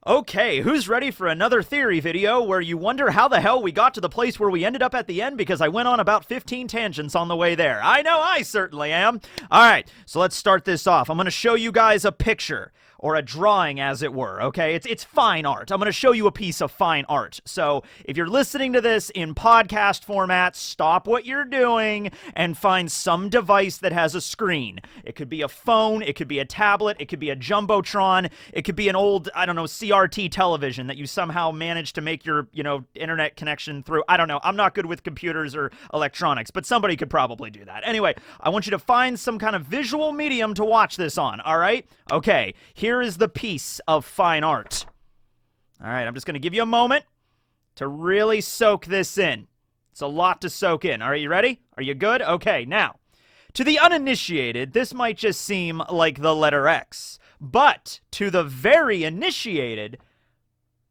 Okay, who's ready for another theory video where you wonder how the hell we got to the place where we ended up at the end because I went on about 15 tangents on the way there? I know I certainly am. All right, so let's start this off. I'm going to show you guys a picture. Or a drawing, as it were, okay? It's fine art. I'm going to show you a piece of fine art. So if you're listening to this in podcast format, stop what you're doing and find some device that has a screen. It could be a phone, it could be a tablet, it could be a Jumbotron, it could be an old, I don't know, CRT television that you somehow managed to make your, internet connection through. I don't know. I'm not good with computers or electronics, but somebody could probably do that. Anyway, I want you to find some kind of visual medium to watch this on, all right? Okay, here is the piece of fine art. All right, I'm just going to give you a moment to really soak this in. It's a lot to soak in. All right, you ready? Are you good? Okay, now, to the uninitiated, this might just seem like the letter X. But to the very initiated,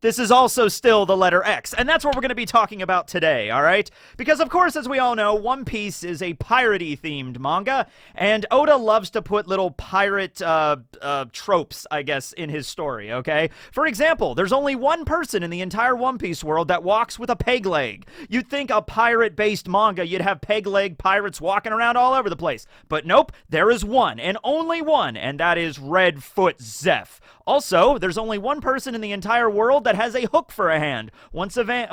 this is also still the letter X, and that's what we're going to be talking about today, all right? Because, of course, as we all know, One Piece is a piratey-themed manga, and Oda loves to put little pirate tropes, I guess, in his story, okay? For example, there's only one person in the entire One Piece world that walks with a peg leg. You'd think a pirate-based manga, you'd have peg-leg pirates walking around all over the place. But nope, there is one, and only one, and that is Redfoot Zeph. Also, there's only one person in the entire world that has a hook for a hand. Once a van,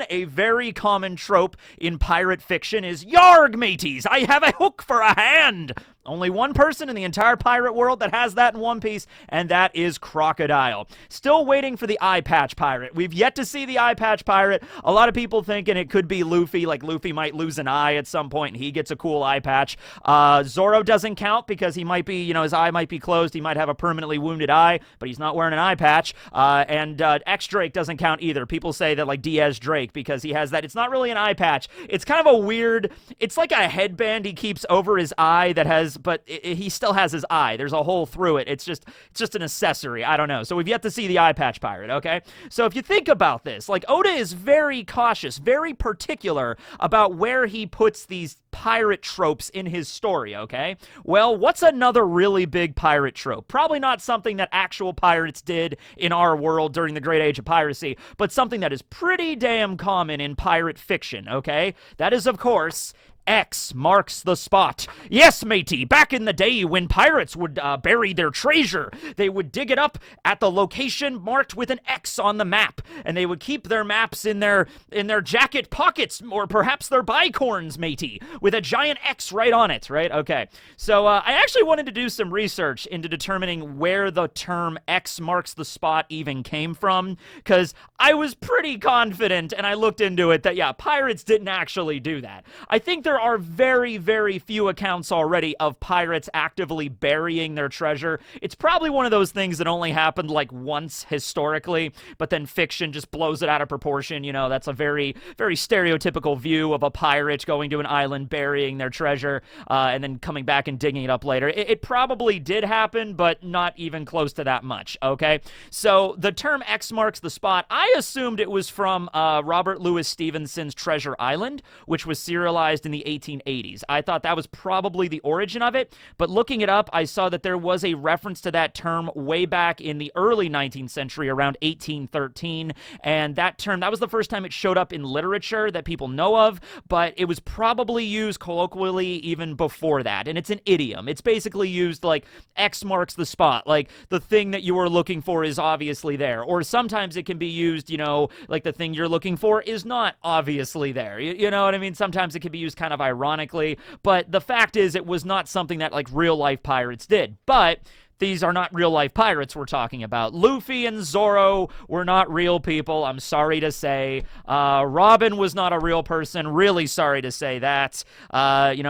a very common trope in pirate fiction is, "Yarg, mateys, I have a hook for a hand." Only one person in the entire pirate world that has that in One Piece, and that is Crocodile. Still waiting for the eye patch pirate. We've yet to see the eye patch pirate. A lot of people thinking it could be Luffy, like Luffy might lose an eye at some point and he gets a cool eye patch. Zoro doesn't count because he might be, his eye might be closed. He might have a permanently wounded eye, but he's not wearing an eye patch. And X-Drake doesn't count either. People say that like Diaz Drake because he has that. It's not really an eye patch. It's kind of a weird, it's like a headband he keeps over his eye that has, but he still has his eye. There's a hole through it. It's just an accessory. I don't know. So we've yet to see the eye patch pirate, okay? So if you think about this, like Oda is very cautious, very particular about where he puts these pirate tropes in his story, okay? Well, what's another really big pirate trope? Probably not something that actual pirates did in our world during the Great Age of Piracy, but something that is pretty damn common in pirate fiction, okay? That is, of course, X marks the spot. Yes, matey, back in the day when pirates would bury their treasure, they would dig it up at the location marked with an X on the map, and they would keep their maps in their jacket pockets, or perhaps their bicorns, matey, with a giant X right on it, right? Okay, so I actually wanted to do some research into determining where the term X marks the spot even came from, because I was pretty confident, and I looked into it, that, yeah, pirates didn't actually do that. I think there are very, very few accounts already of pirates actively burying their treasure. It's probably one of those things that only happened like once historically, but then fiction just blows it out of proportion. That's a very, very stereotypical view of a pirate going to an island, burying their treasure, and then coming back and digging it up later. It probably did happen, but not even close to that much, okay? So the term X marks the spot, I assumed it was from Robert Louis Stevenson's Treasure Island, which was serialized in the 1880s. I thought that was probably the origin of it, but looking it up, I saw that there was a reference to that term way back in the early 19th century, around 1813, and that term, that was the first time it showed up in literature that people know of, but it was probably used colloquially even before that, and it's an idiom. It's basically used like X marks the spot, like the thing that you were looking for is obviously there, or sometimes it can be used, like the thing you're looking for is not obviously there. You know what I mean? Sometimes it can be used kind of ironically, but the fact is it was not something that like real life pirates did. But these are not real-life pirates we're talking about. Luffy and Zoro were not real people, I'm sorry to say. Robin was not a real person, really sorry to say that.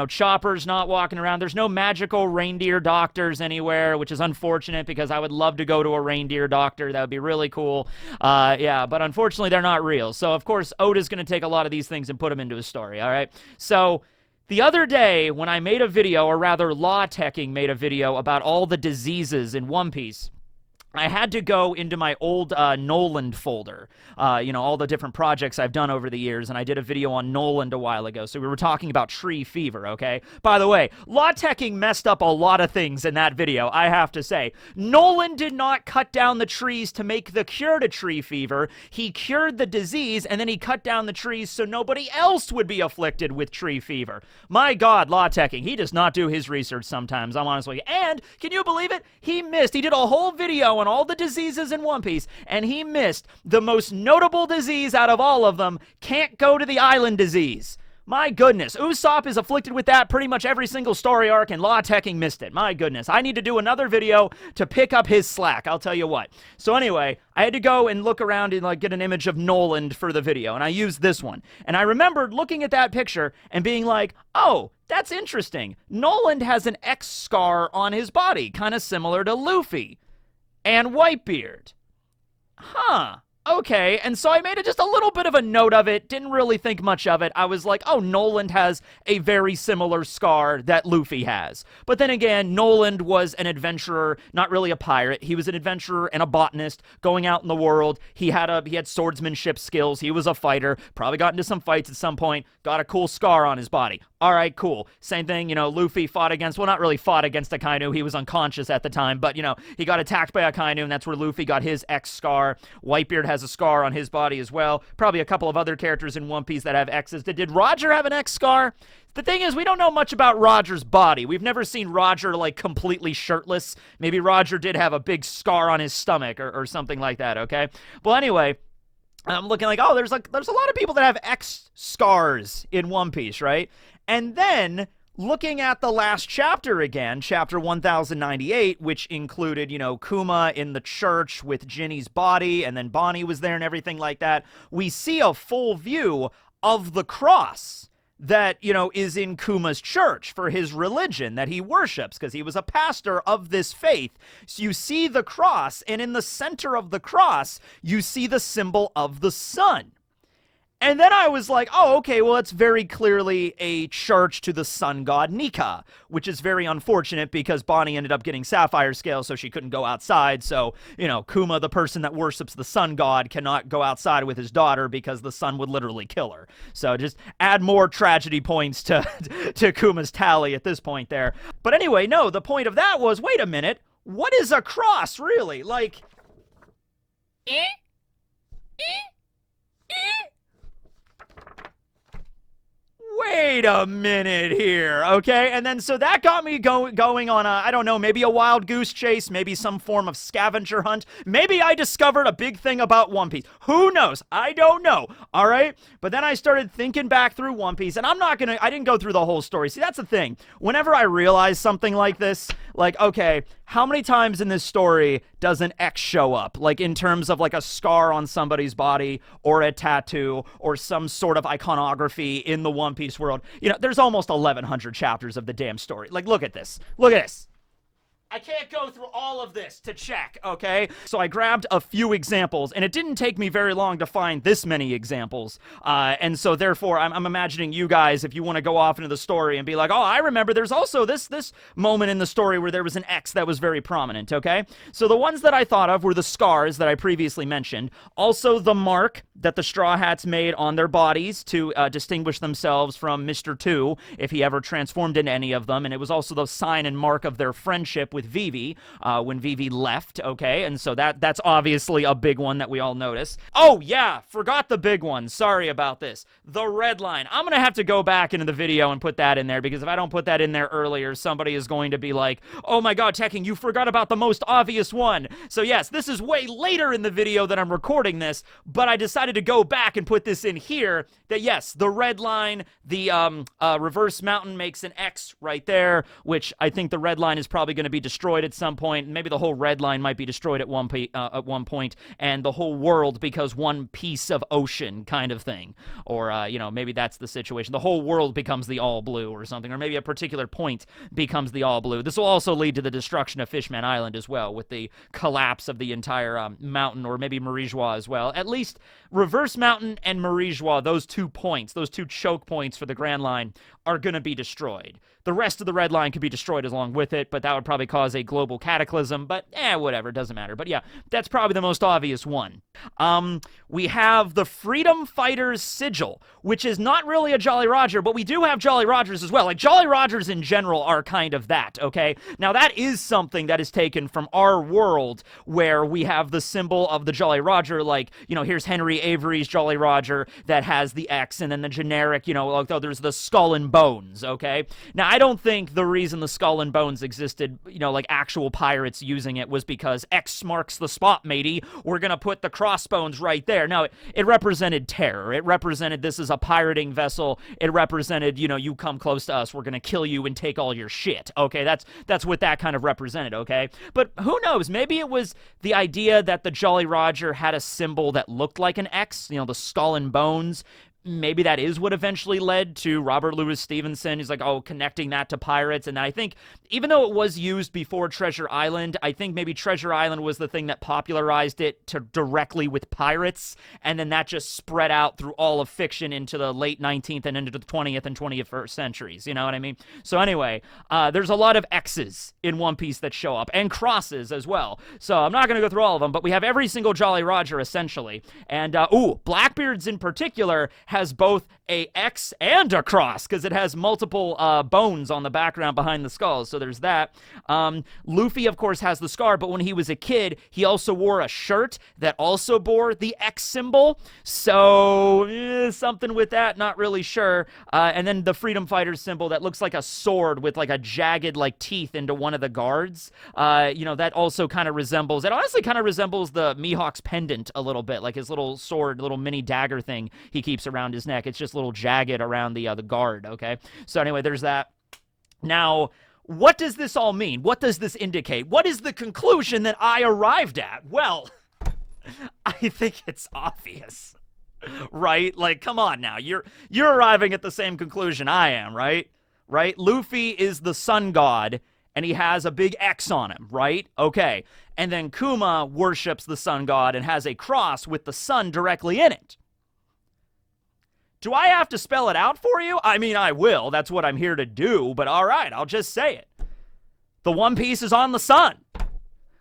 Chopper's not walking around. There's no magical reindeer doctors anywhere, which is unfortunate because I would love to go to a reindeer doctor. That would be really cool. But unfortunately, they're not real. So, of course, Oda's going to take a lot of these things and put them into his story, all right? So the other day, when I made a video, or rather Law Teching made a video about all the diseases in One Piece, I had to go into my old Noland folder, all the different projects I've done over the years, and I did a video on Noland a while ago, so we were talking about tree fever, okay? By the way, Law Teching messed up a lot of things in that video, I have to say. Noland did not cut down the trees to make the cure to tree fever. He cured the disease, and then he cut down the trees so nobody else would be afflicted with tree fever. My God, Law Teching, he does not do his research sometimes, I'm honest with you. And, can you believe it? He did a whole video on all the diseases in One Piece, and he missed the most notable disease out of all of them: can't go to the island disease. My goodness, Usopp is afflicted with that pretty much every single story arc, and Law Teching missed it. My goodness, I need to do another video to pick up his slack, I'll tell you what. So anyway, I had to go and look around and get an image of Noland for the video, and I used this one. And I remembered looking at that picture and being like, oh, that's interesting. Noland has an X scar on his body, kind of similar to Luffy and Whitebeard. Huh. Okay, and so I made just a little bit of a note of it, didn't really think much of it. I was like, oh, Noland has a very similar scar that Luffy has. But then again, Noland was an adventurer, not really a pirate. He was an adventurer and a botanist going out in the world. He had swordsmanship skills. He was a fighter, probably got into some fights at some point, got a cool scar on his body. All right, cool. Same thing, Luffy not really fought against Akainu. He was unconscious at the time, but, he got attacked by Akainu, and that's where Luffy got his X scar. Whitebeard has a scar on his body as well. Probably a couple of other characters in One Piece that have X's. Did Roger have an X scar? The thing is, we don't know much about Roger's body. We've never seen Roger, completely shirtless. Maybe Roger did have a big scar on his stomach or something like that, okay? Well, anyway, I'm looking like, oh, there's a lot of people that have X scars in One Piece, right? And then, looking at the last chapter again, chapter 1098, which included, Kuma in the church with Ginny's body, and then Bonnie was there and everything like that, we see a full view of the cross that, is in Kuma's church for his religion that he worships, because he was a pastor of this faith. So you see the cross, and in the center of the cross, you see the symbol of the sun. And then I was like, oh, okay, well, it's very clearly a church to the sun god Nika, which is very unfortunate because Bonnie ended up getting sapphire scales, so she couldn't go outside. So, Kuma, the person that worships the sun god, cannot go outside with his daughter because the sun would literally kill her. So just add more tragedy points to Kuma's tally at this point there. But anyway, no, the point of that was, wait a minute, what is a cross, really? Wait a minute here, okay? And then, so that got me going on I don't know, maybe a wild goose chase, maybe some form of scavenger hunt. Maybe I discovered a big thing about One Piece. Who knows? I don't know, all right? But then I started thinking back through One Piece, and I didn't go through the whole story. See, that's the thing. Whenever I realize something like this, okay, how many times in this story does an X show up? In terms of, a scar on somebody's body, or a tattoo, or some sort of iconography in the One Piece world. There's almost 1,100 chapters of the damn story. Look at this. Look at this. I can't go through all of this to check, okay? So I grabbed a few examples, and it didn't take me very long to find this many examples. And so therefore, I'm imagining you guys, if you want to go off into the story and be like, oh, I remember there's also this moment in the story where there was an X that was very prominent, okay? So the ones that I thought of were the scars that I previously mentioned. Also the mark that the Straw Hats made on their bodies to distinguish themselves from Mr. Two, if he ever transformed into any of them. And it was also the sign and mark of their friendship with Vivi when Vivi left, okay? And so that's obviously a big one that we all notice. Oh, yeah, forgot the big one. Sorry about this. The red line. I'm going to have to go back into the video and put that in there, because if I don't put that in there earlier, somebody is going to be like, oh my God, Tekking, you forgot about the most obvious one. So yes, this is way later in the video that I'm recording this, but I decided to go back and put this in here, that yes, the red line, the reverse mountain makes an X right there, which I think the red line is probably going to be destroyed at some point. Maybe the whole red line might be destroyed at one point, and the whole world because one piece of ocean kind of thing. Or, maybe that's the situation. The whole world becomes the all blue or something, or maybe a particular point becomes the all blue. This will also lead to the destruction of Fishman Island as well, with the collapse of the entire mountain, or maybe Marie Joie as well. At least Reverse Mountain and Marie Joie, those 2 points, those 2 choke points for the Grand Line, are going to be destroyed. The rest of the Red Line could be destroyed along with it, but that would probably cause a global cataclysm. But, whatever, doesn't matter. But yeah, that's probably the most obvious one. We have the Freedom Fighters Sigil, which is not really a Jolly Roger, but we do have Jolly Rogers as well. Like, Jolly Rogers in general are kind of that, okay? Now, that is something that is taken from our world, where we have the symbol of the Jolly Roger, like, here's Henry Avery's Jolly Roger that has the X, and then the generic, there's the skull and bones, okay? Now, I don't think the reason the skull and bones existed, like actual pirates using it, was because X marks the spot, matey. We're gonna put the crossbones right there. No, it represented terror. It represented this is a pirating vessel. It represented, you come close to us, we're gonna kill you and take all your shit, okay? That's what that kind of represented, okay? But who knows? Maybe it was the idea that the Jolly Roger had a symbol that looked like an X, the skull and bones. Maybe that is what eventually led to Robert Louis Stevenson. He's like, connecting that to pirates. And I think, even though it was used before Treasure Island, I think maybe Treasure Island was the thing that popularized it to directly with pirates. And then that just spread out through all of fiction into the late 19th and into the 20th and 21st centuries. You know what I mean? So anyway, there's a lot of X's in One Piece that show up, and crosses as well. So I'm not going to go through all of them, but we have every single Jolly Roger, essentially. And, Blackbeard's in particular has both a X and a cross, because it has multiple bones on the background behind the skulls, so there's that. Luffy, of course, has the scar, but when he was a kid, he also wore a shirt that also bore the X symbol, so something with that, not really sure. And then the Freedom Fighters symbol that looks like a sword with like a jagged like teeth into one of the guards, that also kind of resembles, it honestly kind of resembles the Mihawk's pendant a little bit, like his little sword, little mini dagger thing he keeps around his neck. It's just a little jagged around the guard, okay? So anyway, there's that. Now, what does this all mean? What does this indicate? What is the conclusion that I arrived at? Well, I think it's obvious, right? Like, come on now. You're arriving at the same conclusion I am, right? Right? Luffy is the sun god, and he has a big X on him, right? Okay. And then Kuma worships the sun god and has a cross with the sun directly in it. Do I have to spell it out for you? I mean, I will. That's what I'm here to do. But all right, I'll just say it. The One Piece is on the sun.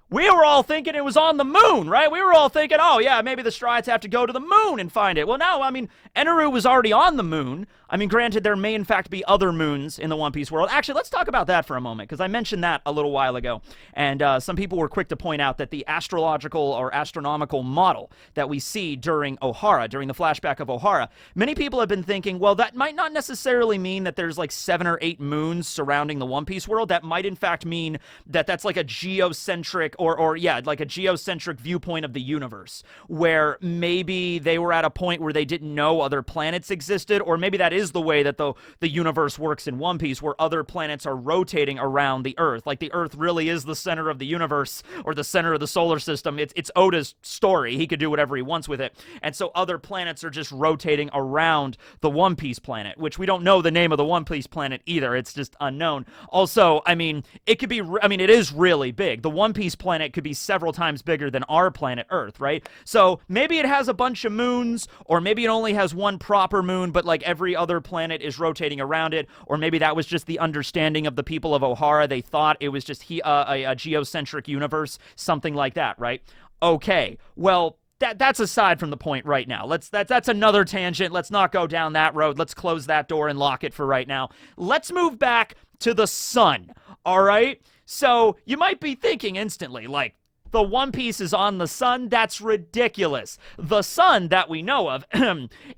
We were all thinking it was on the moon, right? We were all thinking, oh, yeah, maybe the Strides have to go to the moon and find it. Well, no, I mean, Eneru was already on the moon. I mean, granted, there may in fact be other moons in the One Piece world. Actually, let's talk about that for a moment, because I mentioned that a little while ago. And some people were quick to point out that the astrological or astronomical model that we see during Ohara, during the flashback of Ohara, many people have been thinking, well, that might not necessarily mean that there's like 7 or 8 moons surrounding the One Piece world. That might in fact mean that that's like a geocentric like a geocentric viewpoint of the universe, where maybe they were at a point where they didn't know other planets existed, or maybe that is the way that the universe works in One Piece, where other planets are rotating around the Earth. Like the Earth really is the center of the universe, or the center of the solar system. It's Oda's story. He could do whatever he wants with it. And so other planets are just rotating around the One Piece planet, which we don't know the name of the One Piece planet either. It's just unknown. Also, I mean, it is really big. The One Piece planet could be several times bigger than our planet Earth, right? So maybe it has a bunch of moons, or maybe it only has one proper moon, but like every other planet is rotating around it, or maybe that was just the understanding of the people of Ohara. They thought it was just a geocentric universe, something like that, right? Okay, well, that's aside from the point right now. That's another tangent. Let's not go down that road. Let's close that door and lock it for right now. Let's move back to the sun, all right? So you might be thinking instantly, like, the One Piece is on the sun? That's ridiculous. The sun that we know of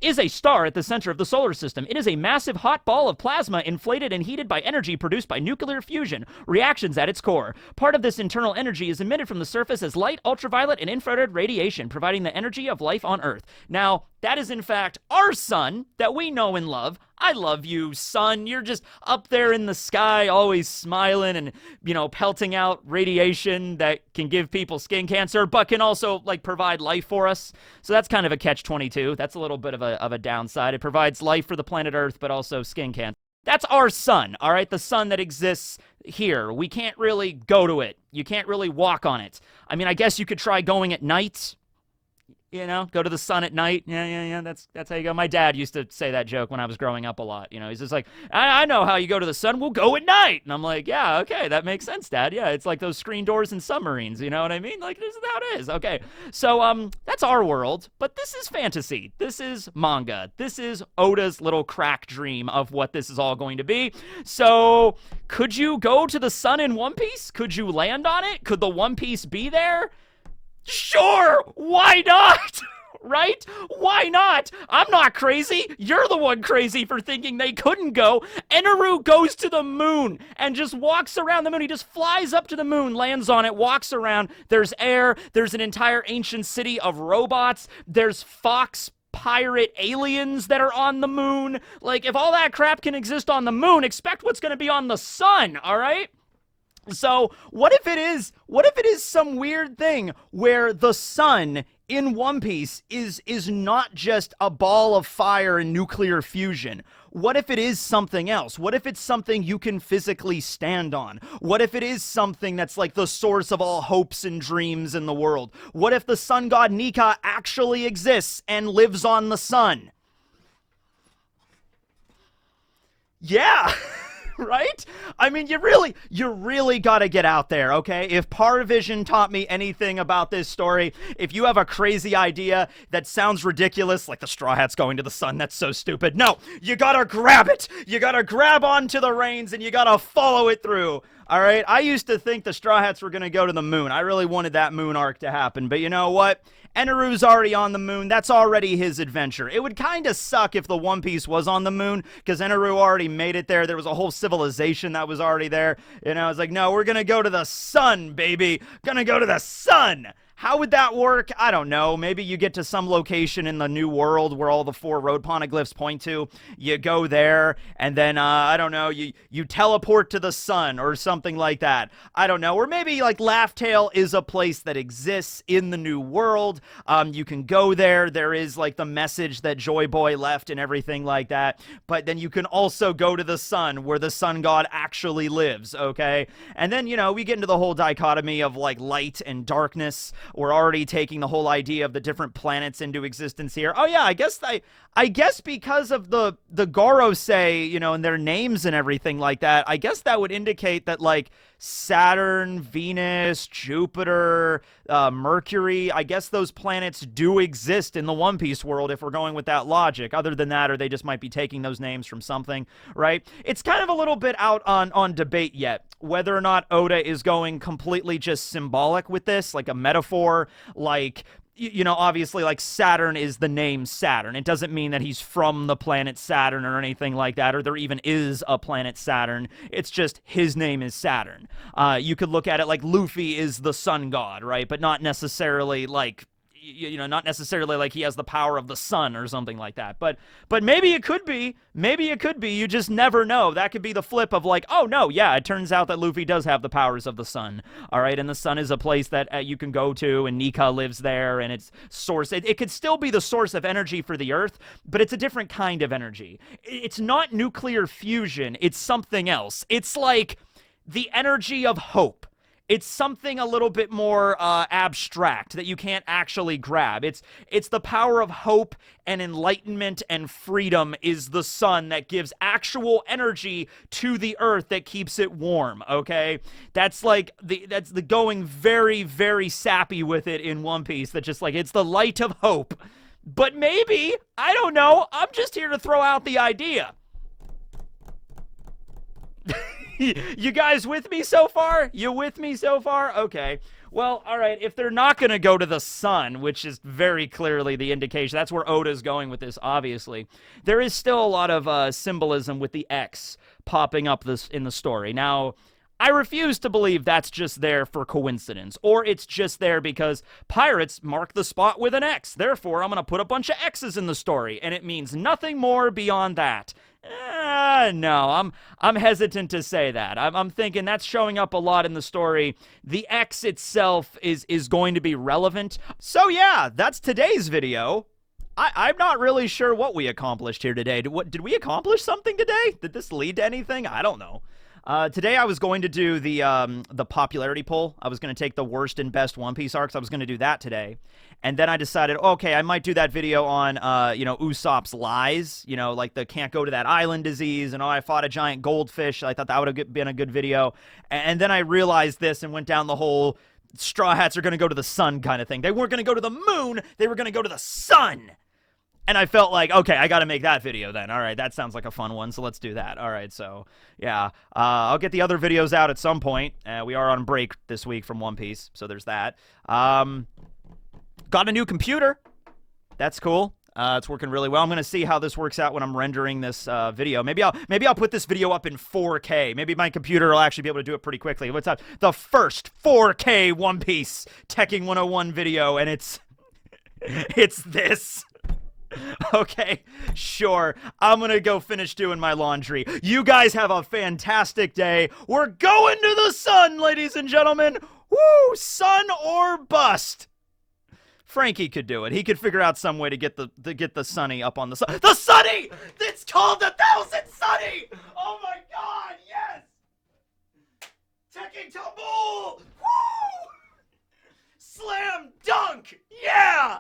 is a star at the center of the solar system. It is a massive hot ball of plasma inflated and heated by energy produced by nuclear fusion reactions at its core. Part of this internal energy is emitted from the surface as light, ultraviolet, and infrared radiation, providing the energy of life on Earth. Now, that is in fact our sun that we know and love. I love you, sun. You're just up there in the sky, always smiling and, pelting out radiation that can give people skin cancer, but can also, like, provide life for us. So that's kind of a catch-22. That's a little bit of a downside. It provides life for the planet Earth, but also skin cancer. That's our sun, all right? The sun that exists here. We can't really go to it. You can't really walk on it. I mean, I guess you could try going at night. You know, go to the sun at night. Yeah. That's how you go. My dad used to say that joke when I was growing up a lot. You know, he's just like, I know how you go to the sun. We'll go at night. And I'm like, yeah, okay, that makes sense, Dad. Yeah, it's like those screen doors in submarines. You know what I mean? Like, this is how it is. Okay, so that's our world, but this is fantasy. This is manga. This is Oda's little crack dream of what this is all going to be. So, could you go to the sun in One Piece? Could you land on it? Could the One Piece be there? Sure, why not? Right? Why not? I'm not crazy. You're the one crazy for thinking they couldn't go. Eneru goes to the moon and just walks around the moon. He just flies up to the moon, lands on it, walks around. There's air. There's an entire ancient city of robots. There's fox pirate aliens that are on the moon. Like, if all that crap can exist on the moon, expect what's going to be on the sun, all right? So, what if it is some weird thing where the sun in One Piece is not just a ball of fire and nuclear fusion? What if it is something else? What if it's something you can physically stand on? What if it is something that's like the source of all hopes and dreams in the world? What if the sun god Nika actually exists and lives on the sun? Yeah. Right? I mean, you really got to get out there, okay? If Paravision taught me anything about this story, if you have a crazy idea that sounds ridiculous, like the Straw Hat's going to the sun, that's so stupid. No, you got to grab it. You got to grab onto the reins and you got to follow it through. All right? I used to think the Straw Hats were going to go to the moon. I really wanted that moon arc to happen. But you know what? Eneru's already on the moon. That's already his adventure. It would kind of suck if the One Piece was on the moon, because Eneru already made it there. There was a whole civilization that was already there. You know, it's like, no, we're going to go to the sun, baby. Gonna go to the sun. How would that work? I don't know. Maybe you get to some location in the new world where all the 4 road poneglyphs point to. You go there, and then, I don't know, you teleport to the sun or something like that. I don't know. Or maybe, like, Laugh Tale is a place that exists in the new world. You can go there. There is, like, the message that Joy Boy left and everything like that. But then you can also go to the sun, where the sun god actually lives, okay? And then, you know, we get into the whole dichotomy of, like, light and darkness. We're already taking the whole idea of the different planets into existence here. Oh yeah, I guess because of the Gorosei, you know, and their names and everything like that, I guess that would indicate that, like, Saturn, Venus, Jupiter, Mercury, I guess those planets do exist in the One Piece world if we're going with that logic. Other than that, or they just might be taking those names from something, right? It's kind of a little bit out on debate yet, whether or not Oda is going completely just symbolic with this, like a metaphor, like, you know, obviously, like, Saturn is the name Saturn. It doesn't mean that he's from the planet Saturn or anything like that, or there even is a planet Saturn. It's just his name is Saturn. You could look at it like Luffy is the sun god, right? But not necessarily like, you know, not necessarily like he has the power of the sun or something like that. But maybe it could be. Maybe it could be. You just never know. That could be the flip of like, oh, no, yeah, it turns out that Luffy does have the powers of the sun. All right, and the sun is a place that you can go to, and Nika lives there, and its source. It could still be the source of energy for the Earth, but it's a different kind of energy. It's not nuclear fusion. It's something else. It's like the energy of hope. It's something a little bit more abstract that you can't actually grab. It's the power of hope and enlightenment and freedom is the sun that gives actual energy to the earth that keeps it warm, okay? That's like, that's the going very, very sappy with it in One Piece. That just like, it's the light of hope. But maybe, I don't know, I'm just here to throw out the idea. You guys with me so far? You with me so far? Okay. Well, all right, if they're not going to go to the sun, which is very clearly the indication, that's where Oda's going with this, obviously, there is still a lot of symbolism with the X popping up in the story. Now, I refuse to believe that's just there for coincidence, or it's just there because pirates mark the spot with an X. Therefore, I'm going to put a bunch of X's in the story, and it means nothing more beyond that. No, I'm hesitant to say that. I'm thinking that's showing up a lot in the story. The X itself is going to be relevant. So yeah, that's today's video. I'm not really sure what we accomplished here today. Did we accomplish something today? Did this lead to anything? I don't know. Today I was going to do the popularity poll. I was going to take the worst and best One Piece arcs. I was going to do that today. And then I decided, okay, I might do that video on, Usopp's lies, like the can't go to that island disease, and I fought a giant goldfish. I thought that would have been a good video. And then I realized this and went down the whole Straw Hats are going to go to the sun kind of thing. They weren't going to go to the moon. They were going to go to the sun. And I felt like, okay, I got to make that video then. All right, that sounds like a fun one, so let's do that. All right, so, yeah. I'll get the other videos out at some point. We are on break this week from One Piece, so there's that. Got a new computer. That's cool. It's working really well. I'm going to see how this works out when I'm rendering this video. Maybe I'll put this video up in 4K. Maybe my computer will actually be able to do it pretty quickly. What's up? The first 4K One Piece Teching 101 video, and it's this. Okay, sure. I'm gonna go finish doing my laundry. You guys have a fantastic day. We're going to the sun, ladies and gentlemen. Woo! Sun or bust. Frankie could do it. He could figure out some way to get the Sunny up on the sun. The Sunny! It's called the 1000 Sunny! Oh my god, yes! Teching tumble! Woo! Slam dunk! Yeah!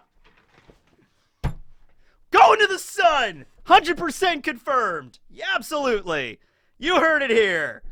Going to the sun! 100% confirmed! Yeah, absolutely. You heard it here.